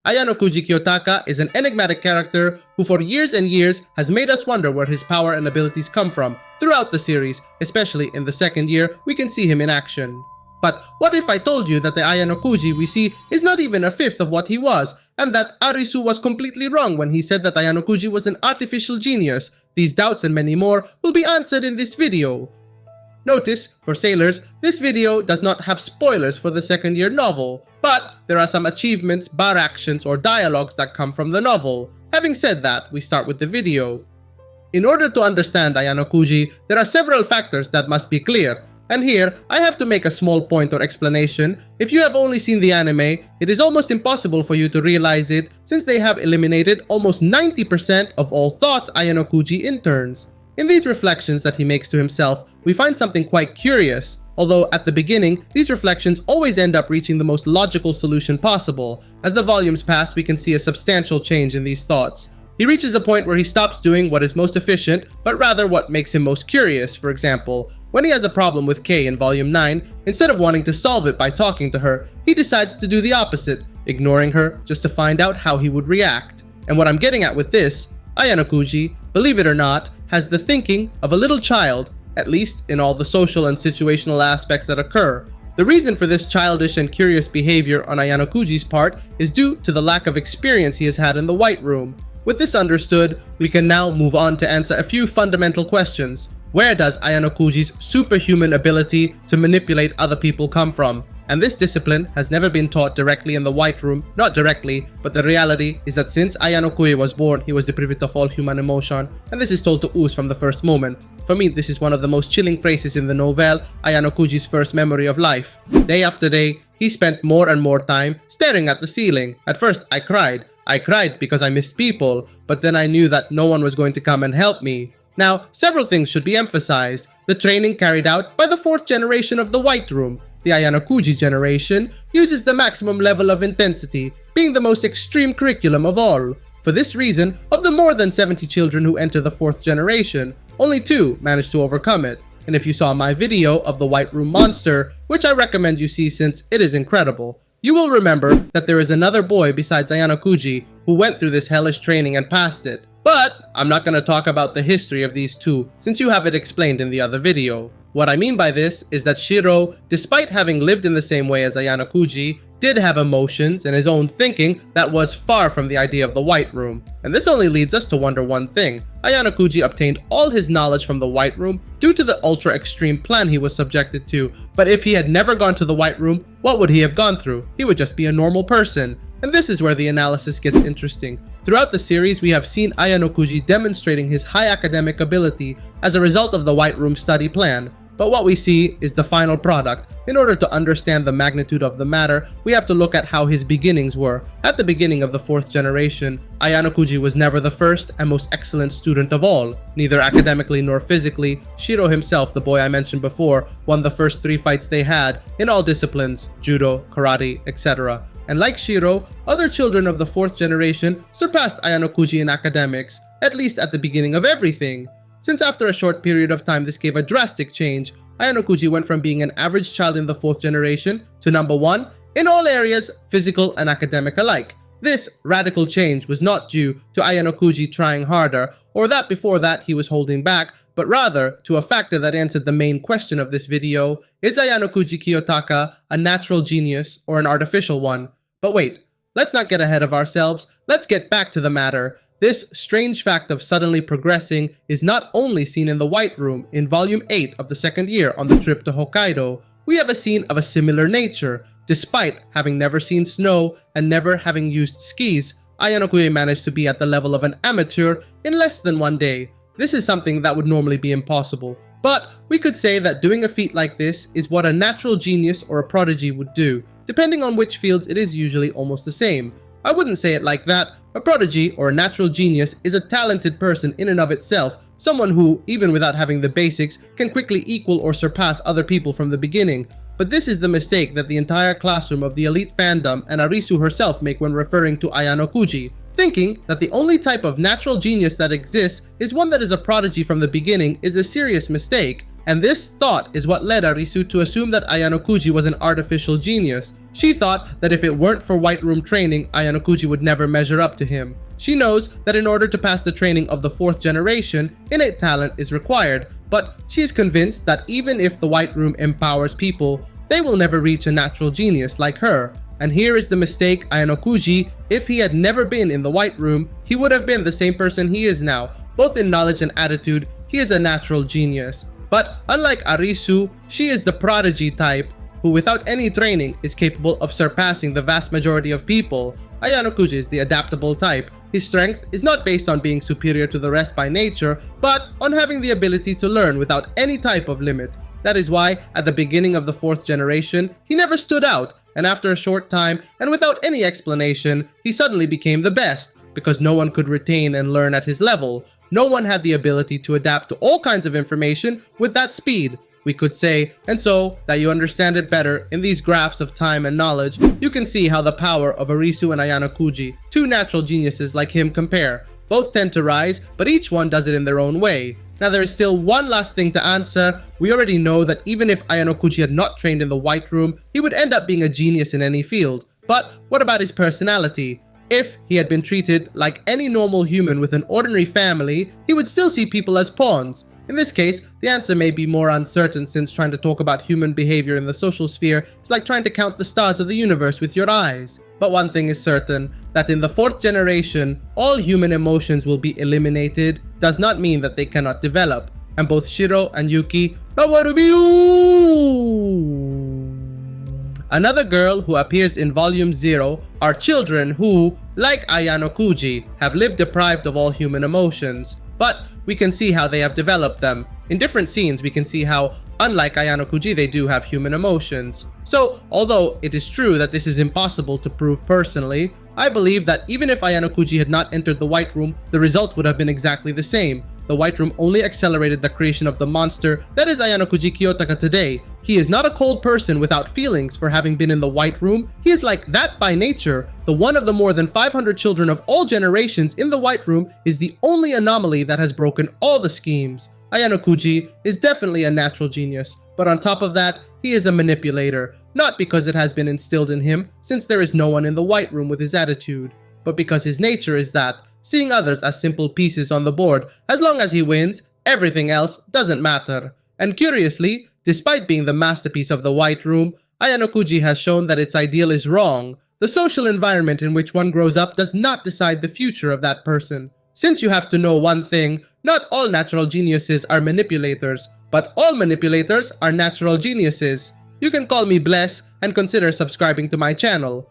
Ayanokouji Kiyotaka is an enigmatic character who for years and years has made us wonder where his power and abilities come from. Throughout the series, especially in the second year, we can see him in action. But what if I told you that the Ayanokouji we see is not even a fifth of what he was, and that Arisu was completely wrong when he said that Ayanokouji was an artificial genius? These doubts and many more will be answered in this video. Notice, for sailors, this video does not have spoilers for the second year novel, but there are some achievements, bar actions, or dialogues that come from the novel. Having said that, we start with the video. In order to understand Ayanokouji, there are several factors that must be clear, and here I have to make a small point or explanation. If you have only seen the anime, it is almost impossible for you to realize it since they have eliminated almost 90% of all thoughts Ayanokouji interns. In these reflections that he makes to himself, we find something quite curious. Although at the beginning, these reflections always end up reaching the most logical solution possible. As the volumes pass, we can see a substantial change in these thoughts. He reaches a point where he stops doing what is most efficient, but rather what makes him most curious. For example, when he has a problem with Kei in volume 9, instead of wanting to solve it by talking to her, he decides to do the opposite, ignoring her just to find out how he would react. And what I'm getting at with this, Ayanokouji, believe it or not, has the thinking of a little child, at least in all the social and situational aspects that occur. The reason for this childish and curious behavior on Ayanokouji's part is due to the lack of experience he has had in the White Room. With this understood, we can now move on to answer a few fundamental questions. Where does Ayanokouji's superhuman ability to manipulate other people come from? And this discipline has never been taught directly in the White Room, not directly, but the reality is that since Ayanokouji was born, he was deprived of all human emotion, and this is told to ooze from the first moment. For me, this is one of the most chilling phrases in the novel, Ayanokouji's first memory of life. Day after day, he spent more and more time staring at the ceiling. At first, I cried. I cried because I missed people, but then I knew that no one was going to come and help me. Now, several things should be emphasized. The training carried out by the fourth generation of the White Room, the Ayanokouji generation, uses the maximum level of intensity, being the most extreme curriculum of all. For this reason, of the more than 70 children who enter the fourth generation, only 2 managed to overcome it. And if you saw my video of the White Room monster, which I recommend you see since it is incredible, you will remember that there is another boy besides Ayanokouji who went through this hellish training and passed it. But I'm not going to talk about the history of these 2 since you have it explained in the other video. What I mean by this is that Shiro, despite having lived in the same way as Ayanokouji, did have emotions and his own thinking that was far from the idea of the White Room. And this only leads us to wonder one thing. Ayanokouji obtained all his knowledge from the White Room due to the ultra extreme plan he was subjected to. But if he had never gone to the White Room, what would he have gone through? He would just be a normal person. And this is where the analysis gets interesting. Throughout the series, we have seen Ayanokouji demonstrating his high academic ability as a result of the White Room study plan. But what we see is the final product. In order to understand the magnitude of the matter, we have to look at how his beginnings were. At the beginning of the fourth generation, Ayanokouji was never the first and most excellent student of all. Neither academically nor physically, Shiro himself, the boy I mentioned before, won the first 3 fights they had in all disciplines, judo, karate, etc. And like Shiro, other children of the fourth generation surpassed Ayanokouji in academics, at least at the beginning of everything. Since after a short period of time this gave a drastic change, Ayanokouji went from being an average child in the fourth generation to number 1 in all areas, physical and academic alike. This radical change was not due to Ayanokouji trying harder, or that before that he was holding back, but rather to a factor that answered the main question of this video: is Ayanokouji Kiyotaka a natural genius or an artificial one? But wait, let's not get ahead of ourselves, let's get back to the matter. This strange fact of suddenly progressing is not only seen in the White Room in volume 8 of the second year on the trip to Hokkaido. We have a scene of a similar nature. Despite having never seen snow and never having used skis, Ayanokouji managed to be at the level of an amateur in less than 1 day. This is something that would normally be impossible. But we could say that doing a feat like this is what a natural genius or a prodigy would do. Depending on which fields, it is usually almost the same. I wouldn't say it like that. A prodigy or a natural genius is a talented person in and of itself, someone who, even without having the basics, can quickly equal or surpass other people from the beginning. But this is the mistake that the entire classroom of the elite fandom and Arisu herself make when referring to Ayanokouji, thinking that the only type of natural genius that exists is one that is a prodigy from the beginning is a serious mistake. And this thought is what led Arisu to assume that Ayanokouji was an artificial genius. She thought that if it weren't for White Room training, Ayanokouji would never measure up to him. She knows that in order to pass the training of the 4th generation, innate talent is required, but she is convinced that even if the White Room empowers people, they will never reach a natural genius like her. And here is the mistake. Ayanokouji, if he had never been in the White Room, he would have been the same person he is now. Both in knowledge and attitude, he is a natural genius. But unlike Arisu, she is the prodigy type, who without any training is capable of surpassing the vast majority of people. Ayanokouji is the adaptable type. His strength is not based on being superior to the rest by nature, but on having the ability to learn without any type of limit. That is why, at the beginning of the 4th generation, he never stood out, and after a short time, and without any explanation, he suddenly became the best, because no one could retain and learn at his level. No one had the ability to adapt to all kinds of information with that speed, we could say, and so that you understand it better, in these graphs of time and knowledge, you can see how the power of Arisu and Ayanokouji, two natural geniuses like him, compare. Both tend to rise, but each one does it in their own way. Now there is still one last thing to answer. We already know that even if Ayanokouji had not trained in the White Room, he would end up being a genius in any field. But what about his personality? If he had been treated like any normal human with an ordinary family, he would still see people as pawns. In this case, the answer may be more uncertain, since trying to talk about human behavior in the social sphere is like trying to count the stars of the universe with your eyes. But one thing is certain, that in the 4th generation, all human emotions will be eliminated does not mean that they cannot develop. And both Shiro and Yuki, another girl who appears in Volume 0, are children who, like Ayanokouji, have lived deprived of all human emotions. But we can see how they have developed them. In different scenes, we can see how, unlike Ayanokouji, they do have human emotions. So, although it is true that this is impossible to prove personally, I believe that even if Ayanokouji had not entered the White Room, the result would have been exactly the same. The White Room only accelerated the creation of the monster that is Ayanokouji Kiyotaka today. He is not a cold person without feelings for having been in the White Room. He is like that by nature. The one of the more than 500 children of all generations in the White Room is the only anomaly that has broken all the schemes. Ayanokouji is definitely a natural genius, but on top of that, he is a manipulator. Not because it has been instilled in him, since there is no one in the White Room with his attitude, but because his nature is that, seeing others as simple pieces on the board. As long as he wins, everything else doesn't matter. And curiously, despite being the masterpiece of the White Room, Ayanokouji has shown that its ideal is wrong. The social environment in which one grows up does not decide the future of that person. Since you have to know one thing, not all natural geniuses are manipulators, but all manipulators are natural geniuses. You can call me Bless and consider subscribing to my channel.